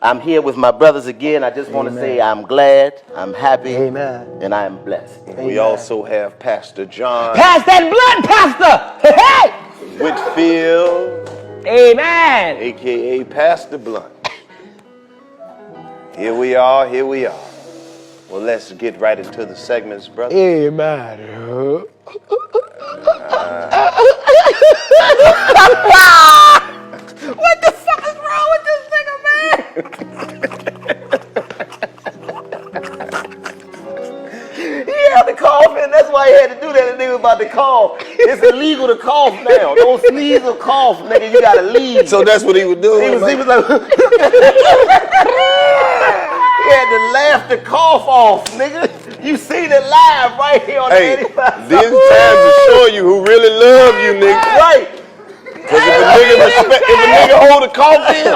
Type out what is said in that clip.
I'm here with my brothers again. I just want to say I'm glad, I'm happy, and I am blessed. We also have Pastor John. Pass that blood, Pastor! Hey! Whitfield. Amen. A.K.A. Pastor Blunt. Here we are. Well, let's get right into the segments, brother. Amen. What the fuck is wrong with this nigga, man? He had to cough, and that's why he had to do that. The nigga was about to cough. It's illegal to cough now. Don't sneeze or cough, nigga. You gotta leave. So that's what he would do. He was like, he had to laugh the cough off, nigga. You seen it live right here on hey, 85. these times to show you who really love you, nigga. Right. Because if a nigga hold a cough in,